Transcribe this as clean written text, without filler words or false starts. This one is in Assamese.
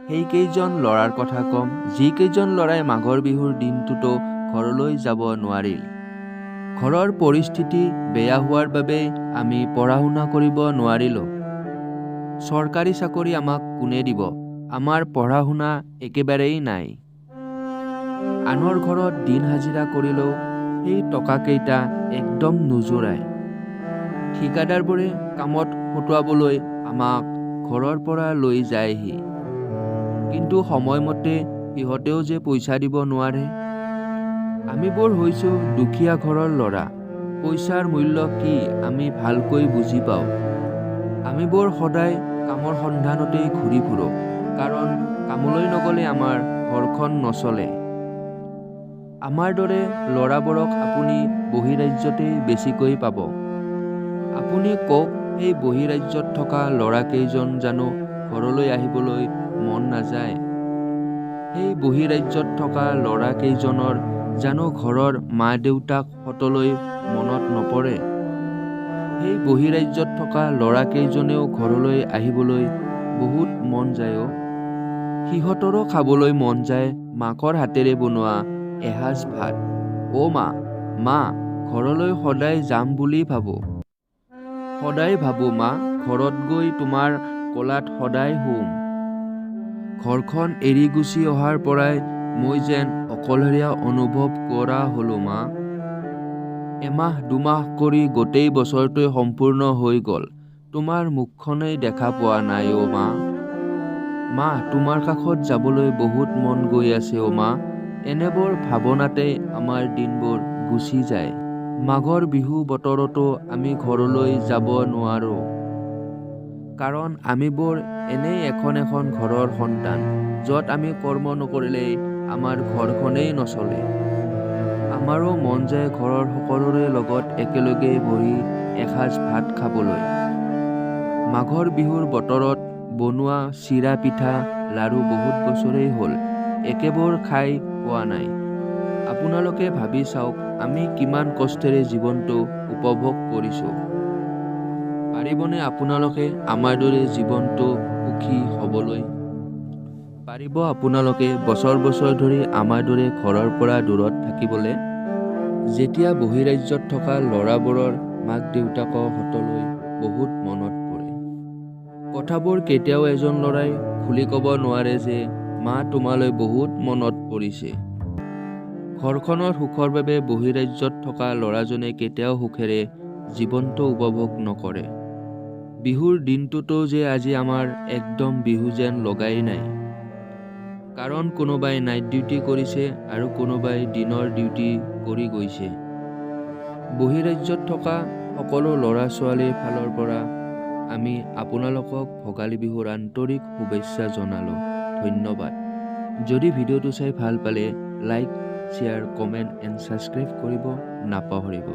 সেইকেইজন ল'ৰাৰ কথা ক'ম যিকেইজন ল'ৰাই মাঘৰ বিহুৰ দিনটোতো ঘৰলৈ যাব নোৱাৰিল। ঘৰৰ পৰিস্থিতি বেয়া হোৱাৰ বাবে আমি পঢ়া শুনা কৰিব নোৱাৰিলোঁ। চৰকাৰী চাকৰি আমাক কোনে দিব? আমাৰ পঢ়া শুনা একেবাৰেই নাই। আনৰ ঘৰত দিন হাজিৰা কৰিলেও সেই টকাকেইটা একদম নোজোৰায়। ঠিকাদাৰবোৰে কামত খটুৱাবলৈ আমাক ঘৰৰ পৰা লৈ যায়হি, কিন্তু সময়মতে সিহঁতেও যে পইচা দিব নোৱাৰে। আমিবোৰ হৈছোঁ দুখীয়া ঘৰৰ ল'ৰা। পইচাৰ মূল্য কি আমি ভালকৈ বুজি পাওঁ। আমিবোৰ সদায় কামৰ সন্ধানতেই ঘূৰি ফুৰোঁ, কাৰণ কামলৈ নগ'লে আমাৰ ঘৰখন নচলে। আমাৰ দৰে ল'ৰাবোৰক আপুনি বহিৰাজ্যতেই বেছিকৈ পাব। আপুনি কওক, সেই বহিৰাজ্যত থকা ল'ৰাকেইজন জানো ঘৰলৈ আহিবলৈ মন নাযায়? সেই বহিৰাজ্যত থকা ল'ৰাকেইজনৰ জানো ঘৰৰ মা দেউতাক হতলৈ মনত নপৰে? সেই বহিৰাজ্যত থকা ল'ৰাকেইজনেও ঘৰলৈ আহিবলৈ বহুত মন যায়। সিহঁতৰো খাবলৈ মন যায় মাকৰ হাতেৰে বনোৱা এসাঁজ ভাত। মা, ঘৰলৈ সদায় যাম বুলি ভাবোঁ। সদায় ভাবোঁ মা, ঘৰত গৈ তোমাৰ কোলাত সদায় শুম। ঘৰখন এৰি গুচি অহাৰ পৰাই মই যেন অকলশৰীয়া অনুভৱ কৰা হ'লোঁ মা। এমাহ দুমাহ কৰি গোটেই বছৰটোৱে সম্পূৰ্ণ হৈ গ'ল, তোমাৰ মুখখনেই দেখা পোৱা নাই মা। মা, তোমাৰ কাষত যাবলৈ বহুত মন গৈ আছে মা। এনেবোৰ ভাৱনাতেই আমাৰ দিনবোৰ গুচি যায়। মাঘৰ বিহু বতৰতো আমি ঘৰলৈ যাব নোৱাৰোঁ, কাৰণ আমিবোৰ এনেই এখন এখন ঘৰৰ সন্তান, য'ত আমি কৰ্ম নকৰিলেই আমাৰ ঘৰখনেই নচলে। আমাৰো মন যায় ঘৰৰ সকলোৰে লগত একেলগে বহি এসাঁজ ভাত খাবলৈ। মাঘৰ বিহুৰ বতৰত বনোৱা চিৰা পিঠা লাৰু বহুত বছৰেই হ'ল একেবোৰ খাই পোৱা নাই। আপোনালোকে ভাবি চাওক আমি কিমান কষ্টেৰে জীৱনটো উপভোগ কৰিছোঁ। পাৰিবনে আপোনালোকে আমাৰ দৰে জীৱনটো সুখী হ'বলৈ? পাৰিব আপোনালোকে বছৰ বছৰ ধৰি আমাৰ দৰে ঘৰৰ পৰা দূৰত থাকিবলৈ? যেতিয়া বহিৰাজ্যত থকা ল'ৰাবোৰৰ মাক দেউতাকৰ হতলৈ বহুত মনত পৰে। কথাবোৰ কেতিয়াও এজন ল'ৰাই খুলি ক'ব নোৱাৰে যে মা, তোমালৈ বহুত মনত পৰিছে। ঘৰখনৰ সুখৰ বাবে বহিৰাজ্যত থকা ল'ৰাজনে কেতিয়াও সুখেৰে জীৱনটো উপভোগ নকৰে। বিহুৰ দিনটোতো যে আজি আমাৰ একদম বিহু যেন লগাই নাই, কাৰণ কোনোবাই নাইট ডিউটি কৰিছে আৰু কোনোবাই দিনৰ ডিউটি কৰি গৈছে। বহিৰাজ্যত থকা সকলো ল'ৰা ছোৱালীৰ ফালৰ পৰা আমি আপোনালোকক ভোগালী বিহুৰ আন্তৰিক শুভেচ্ছা জনালোঁ। ধন্যবাদ। যদি ভিডিঅ'টো চাই ভাল পালে like, share, comment and subscribe কৰিব নাপাহৰিব।